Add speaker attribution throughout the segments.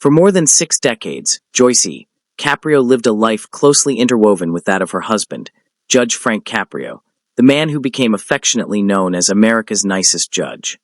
Speaker 1: For more than 6 decades, Joyce E. Caprio lived a life closely interwoven with that of her husband, Judge Frank Caprio, the man who became affectionately known as America's nicest judge.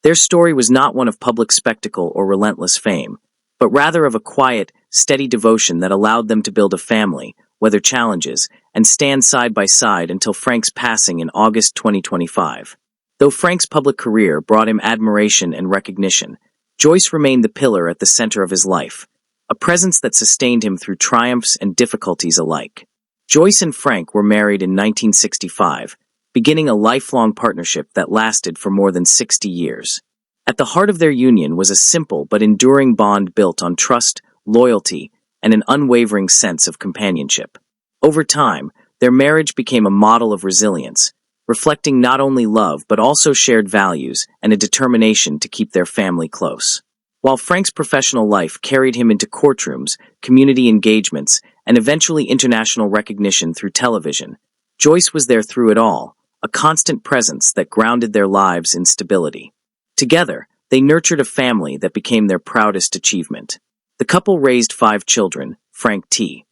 Speaker 1: Their story was not one of public spectacle or relentless fame, but rather of a quiet, steady devotion that allowed them to build a family, weather challenges, and stand side by side until Frank's passing in August 2025. Though Frank's public career brought him admiration and recognition, Joyce remained the pillar at the center of his life, a presence that sustained him through triumphs and difficulties alike. Joyce and Frank were married in 1965, beginning a lifelong partnership that lasted for more than 60 years. At the heart of their union was a simple but enduring bond built on trust, loyalty, and an unwavering sense of companionship. Over time, their marriage became a model of resilience, reflecting not only love but also shared values and a determination to keep their family close. While Frank's professional life carried him into courtrooms, community engagements, and eventually international recognition through television, Joyce was there through it all, a constant presence that grounded their lives in stability. Together, they nurtured a family that became their proudest achievement. The couple raised 5 children, Frank T.,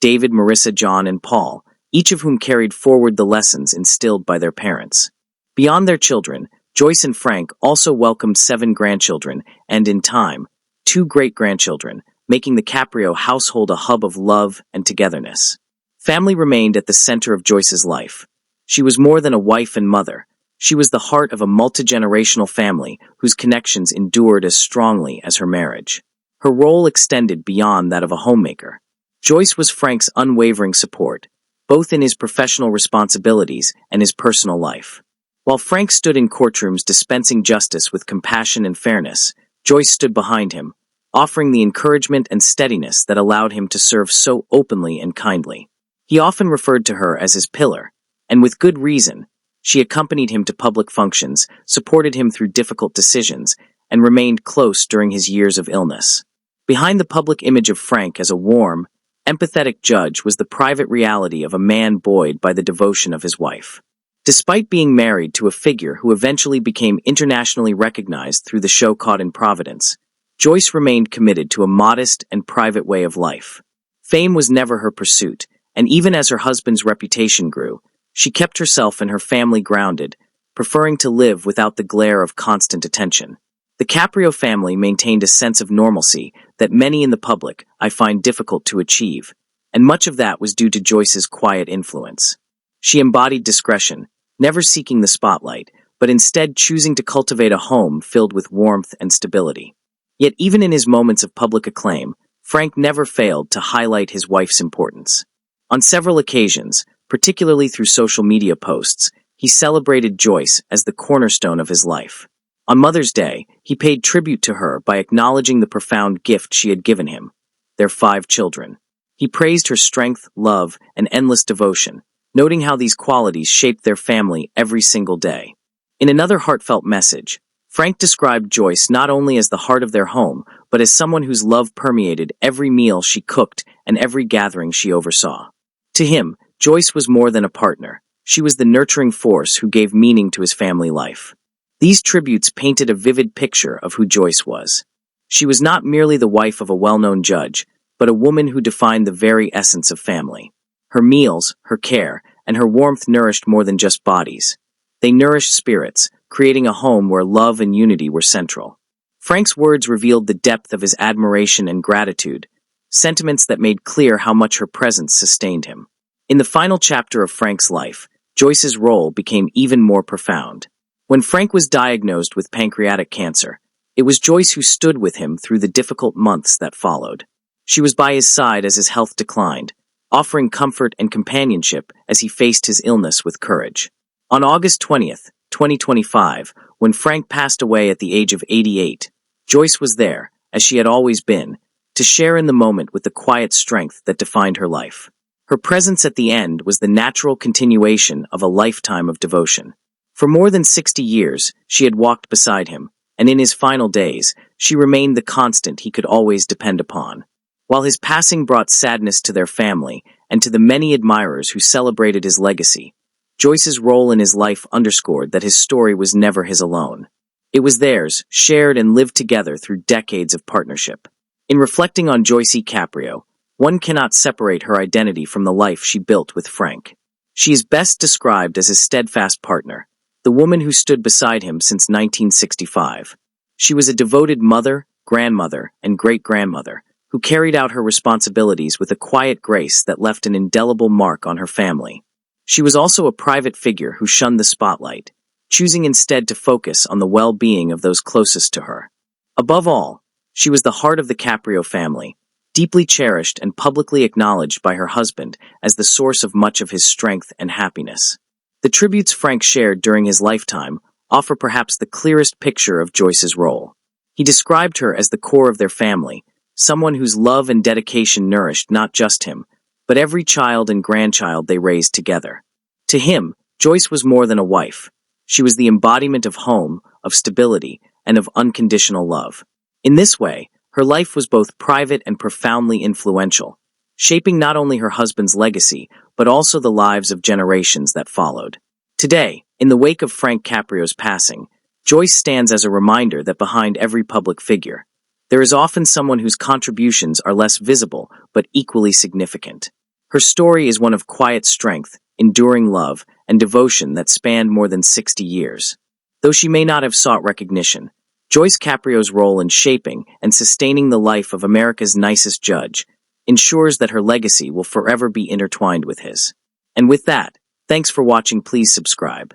Speaker 1: David, Marissa, John, and Paul, each of whom carried forward the lessons instilled by their parents. Beyond their children, Joyce and Frank also welcomed 7 grandchildren and, in time, 2 great-grandchildren, making the Caprio household a hub of love and togetherness. Family remained at the center of Joyce's life. She was more than a wife and mother. She was the heart of a multi-generational family whose connections endured as strongly as her marriage. Her role extended beyond that of a homemaker. Joyce was Frank's unwavering support, both in his professional responsibilities and his personal life. While Frank stood in courtrooms dispensing justice with compassion and fairness, Joyce stood behind him, offering the encouragement and steadiness that allowed him to serve so openly and kindly. He often referred to her as his pillar, and with good reason. She accompanied him to public functions, supported him through difficult decisions, and remained close during his years of illness. Behind the public image of Frank as a warm, empathetic judge was the private reality of a man buoyed by the devotion of his wife. Despite being married to a figure who eventually became internationally recognized through the show Caught in Providence, Joyce remained committed to a modest and private way of life. Fame was never her pursuit, and even as her husband's reputation grew, she kept herself and her family grounded, preferring to live without the glare of constant attention. The Caprio family maintained a sense of normalcy that many in the public I find difficult to achieve, and much of that was due to Joyce's quiet influence. She embodied discretion, never seeking the spotlight, but instead choosing to cultivate a home filled with warmth and stability. Yet even in his moments of public acclaim, Frank never failed to highlight his wife's importance. On several occasions, particularly through social media posts, he celebrated Joyce as the cornerstone of his life. On Mother's Day, he paid tribute to her by acknowledging the profound gift she had given him, their 5 children. He praised her strength, love, and endless devotion, noting how these qualities shaped their family every single day. In another heartfelt message, Frank described Joyce not only as the heart of their home, but as someone whose love permeated every meal she cooked and every gathering she oversaw. To him, Joyce was more than a partner. She was the nurturing force who gave meaning to his family life. These tributes painted a vivid picture of who Joyce was. She was not merely the wife of a well-known judge, but a woman who defined the very essence of family. Her meals, her care, and her warmth nourished more than just bodies. They nourished spirits, creating a home where love and unity were central. Frank's words revealed the depth of his admiration and gratitude, sentiments that made clear how much her presence sustained him. In the final chapter of Frank's life, Joyce's role became even more profound. When Frank was diagnosed with pancreatic cancer, it was Joyce who stood with him through the difficult months that followed. She was by his side as his health declined, offering comfort and companionship as he faced his illness with courage. On August 20th, 2025, when Frank passed away at the age of 88, Joyce was there, as she had always been, to share in the moment with the quiet strength that defined her life. Her presence at the end was the natural continuation of a lifetime of devotion. For more than 60 years, she had walked beside him, and in his final days, she remained the constant he could always depend upon. While his passing brought sadness to their family and to the many admirers who celebrated his legacy, Joyce's role in his life underscored that his story was never his alone. It was theirs, shared and lived together through decades of partnership. In reflecting on Joyce E. Caprio, one cannot separate her identity from the life she built with Frank. She is best described as his steadfast partner, the woman who stood beside him since 1965. She was a devoted mother, grandmother, and great-grandmother, who carried out her responsibilities with a quiet grace that left an indelible mark on her family. She was also a private figure who shunned the spotlight, choosing instead to focus on the well-being of those closest to her. Above all, she was the heart of the Caprio family, deeply cherished and publicly acknowledged by her husband as the source of much of his strength and happiness. The tributes Frank shared during his lifetime offer perhaps the clearest picture of Joyce's role. He described her as the core of their family, someone whose love and dedication nourished not just him, but every child and grandchild they raised together. To him, Joyce was more than a wife. She was the embodiment of home, of stability, and of unconditional love. In this way, her life was both private and profoundly influential, shaping not only her husband's legacy, but also the lives of generations that followed. Today, in the wake of Frank Caprio's passing, Joyce stands as a reminder that behind every public figure, there is often someone whose contributions are less visible but equally significant. Her story is one of quiet strength, enduring love, and devotion that spanned more than 60 years. Though she may not have sought recognition, Joyce Caprio's role in shaping and sustaining the life of America's nicest judge ensures that her legacy will forever be intertwined with his. And with that, thanks for watching. Please subscribe.